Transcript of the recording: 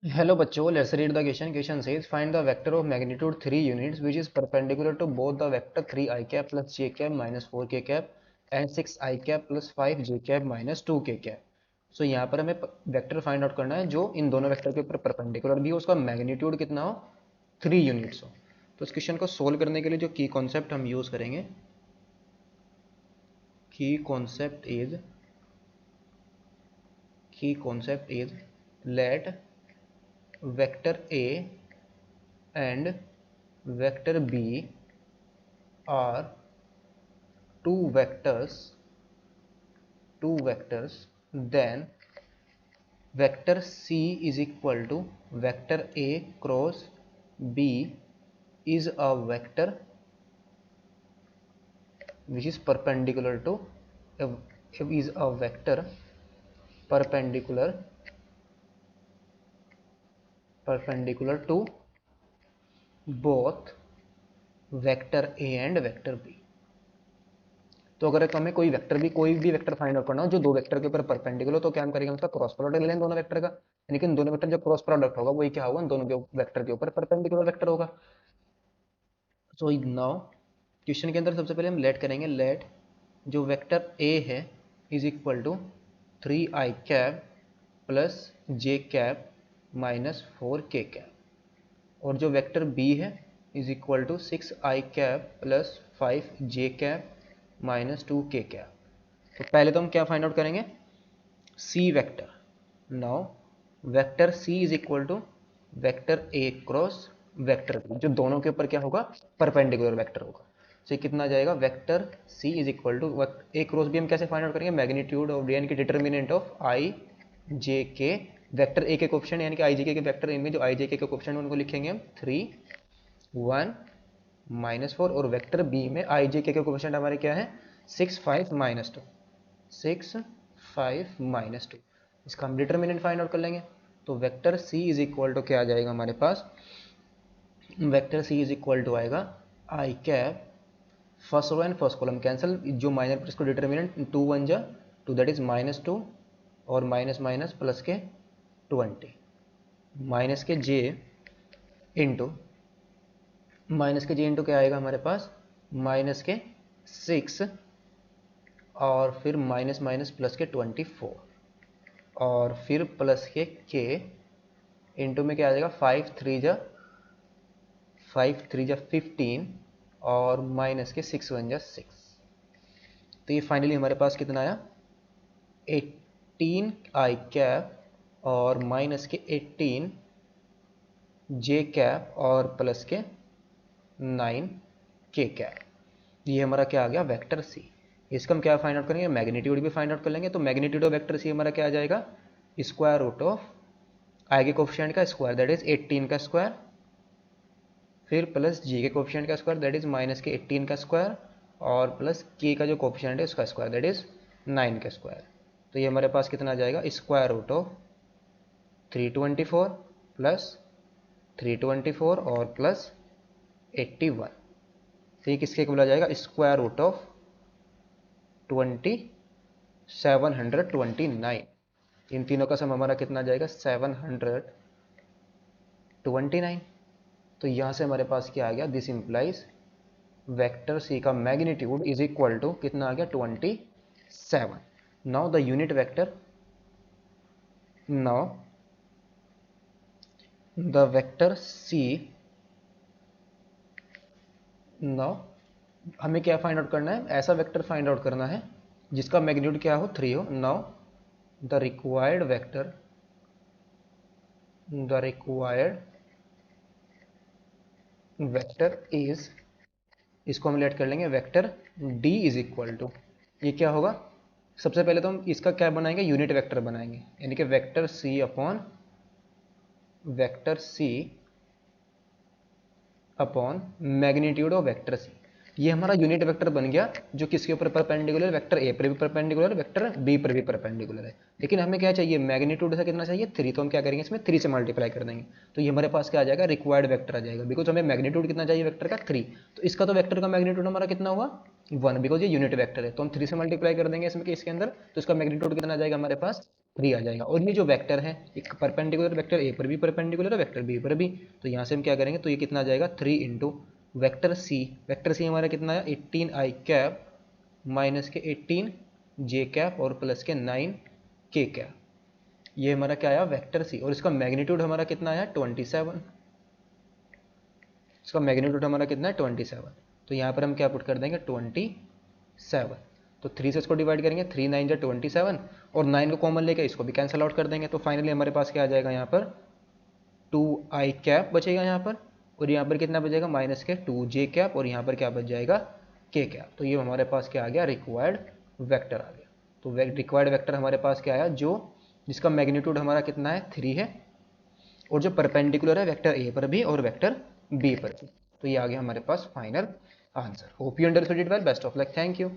Hello बच्चों, let's read the question. Question says find the vector of magnitude 3 units which is perpendicular to both the vector 3 I cap plus j cap minus 4 k cap and 6 I cap plus 5 j cap minus 2 k cap. So यहाँ पर हमें vector find out करना है जो इन दोनों vector के ऊपर perpendicular भी हो, उसका मैग्नीट्यूड कितना हो, 3 यूनिट्स हो. तो इस क्वेश्चन को सोल्व करने के लिए जो की कॉन्सेप्ट हम यूज करेंगे, की concept is let vector A and vector B are two vectors, then vector C is equal to vector A cross B is a vector which is perpendicular to perpendicular to both vector A and vector B. तो अगर हमें कोई भी vector find out करना हो जो दो vector के ऊपर परपेंडिकुलर हो, तो क्या हम करेंगे, उसका क्रॉस प्रोडक्ट ले लेंगे दोनों वेक्टर का. यानी कि दोनों वेक्टर जो क्रॉस प्रोडक्ट होगा वही क्या होगा, दोनों के वेक्टर के ऊपर परपेंडिकुलर वेक्टर होगा. सो नाउ क्वेश्चन के अंदर सबसे पहले हम लेट करेंगे. लेट जो वेक्टर ए है is equal to 3 i cap plus J cap minus 4 k cap, और जो वेक्टर बी है is equal to 6 i cap plus 5 j cap minus 2 k cap. तो पहले तो हम क्या फाइंड आउट करेंगे, C vector. Now vector C is equal to vector A cross vector B, जो दोनों के ऊपर क्या होगा, परपेंडिकुलर वेक्टर होगा. तो कितना आ जाएगा, vector C is equal to A cross B हम कैसे फाइंड आउट करेंगे, मैग्नीट्यूड ऑफ डी यानी कि डिटर्मिनेंट ऑफ आई जे के वेक्टर ए के कोएफिशिएंट यानी कि आई जे के वेक्टर ए में जो आई जे के कोएफिशिएंट उनको लिखेंगे हम 3 1 -4, और वेक्टर बी में आई जे के कोएफिशिएंट हमारे क्या है 6 5 -2 6 5 -2. इसका हम डिटर्मिनेंट फाइंड आउट कर लेंगे. तो vector C is equal to क्या आ जाएगा हमारे पास, vector C is equal to आएगा I cap, first row and first column cancel, जो माइनस इसको डिटर्मिनेंट 2 1 जा 2 दैट इज -2, और माइनस माइनस प्लस के 20 माइनस के जे इंटू क्या आएगा हमारे पास, माइनस के 6 और फिर माइनस माइनस प्लस के 24 और फिर प्लस के इंटू में क्या आ जाएगा 5 3 जा 15 और माइनस के 6 1 जा 6. तो ये फाइनली हमारे पास कितना आया 18 आई कैप और माइनस के 18 जे कैप और प्लस के 9 के कैप. ये हमारा क्या आ गया, वेक्टर सी. इसका हम क्या फाइंड आउट करेंगे, मैग्नीट्यूड भी फाइंड आउट कर लेंगे. तो मैग्नीट्यूड ऑफ वेक्टर सी हमारा क्या आ जाएगा, स्क्वायर रूट ऑफ आई के कोएफिशिएंट का स्क्वायर दैट इज 18 का स्क्वायर, फिर प्लस जी के कोएफिशिएंट का स्क्वायर दैट इज माइनस के 18 का स्क्वायर, और प्लस के का जो कोएफिशिएंट है उसका स्क्वायर दैट इज 9 का स्क्वायर. तो ये हमारे पास कितना आ जाएगा, स्क्वायर रूट ऑफ 324 प्लस 324 और प्लस 81. तो ये किसके इक्वल आ जाएगा, स्क्वायर रूट ऑफ 729. इन तीनों का सम हमारा कितना आ जाएगा 729. तो यहाँ से हमारे पास क्या आ गया, दिस इंप्लाइज वेक्टर सी का मैग्नीट्यूड इज इक्वल टू कितना आ गया 27. Now the unit vector, now the vector C, now हमें क्या फाइंड आउट करना है, ऐसा वेक्टर फाइंड आउट करना है जिसका मैग्नीट्यूड क्या हो 3 हो. Now the required vector is, इसको हम लेट कर लेंगे vector D is equal to, ये क्या होगा, सबसे पहले तो हम इसका क्या बनाएंगे, यूनिट वेक्टर बनाएंगे. यानी कि vector C upon magnitude of vector C. ये हमारा यूनिट वेक्टर बन गया जो किसके ऊपर परपेंडिकुलर, वेक्टर ए पर भी परपेंडिकुलर, वेक्टर बी पर भी परपेंडिकुलर है। लेकिन हमें क्या चाहिए, मैग्नीट्यूड से कितना चाहिए 3, तो हम क्या करेंगे इसमें 3 से मल्टीप्लाई कर देंगे, तो ये हमारे पास क्या आ जाएगा, रिक्वायर्ड वेक्टर आ जाएगा, बिकॉज हमें मैग्नीट्यूड कितना चाहिए वेक्टर का 3, तो इसका तो वेक्टर का मैग्नीट्यूड हमारा कितना हुआ 1, बिकॉज ये यूनिट वेक्टर है, तो हम 3 से मल्टीप्लाई कर देंगे इसमें इसके अंदर, तो इसका मैग्नीट्यूड कितना आ जाएगा हमारे पास 3 आ जाएगा। और ये जो वेक्टर है एक परपेंडिकुलर, वेक्टर ए पर भी परपेंडिकुलर है, वेक्टर बी पर भी, तो यहाँ से हम क्या करेंगे, तो ये कितना आ जाएगा 3 इंटू वेक्टर सी हमारा कितना है 18 आई कैप माइनस के 18 जे कैप और प्लस के 9 के कैप, ये हमारा क्या आया वेक्टर सी, और इसका मैग्नीट्यूड हमारा कितना आया 27, इसका मैग्नीट्यूड हमारा कितना है 27, तो यहाँ पर हम क्या पुट कर देंगे 27, तो 3 से इसको डिवाइड करेंगे, 3 9 जा 27 और 9 को कॉमन लेके इसको भी कैंसिल आउट कर देंगे, तो फाइनली हमारे पास क्या आ जाएगा यहाँ पर 2 आई कैप बचेगा यहाँ पर, और यहाँ पर कितना बचेगा माइनस के 2 जे कैप, और यहाँ पर क्या बच जाएगा के कैप, तो ये हमारे पास क्या आ गया रिक्वायर्ड वेक्टर आ गया। तो रिक्वायर्ड वेक्टर हमारे पास क्या आया, जो जिसका मैग्नीट्यूड हमारा कितना है 3 है, और जो परपेंडिकुलर है वेक्टर ए पर भी और वेक्टर बी पर भी, तो ये आ गया हमारे पास final answer. Hope you understood it well, best of luck, thank you.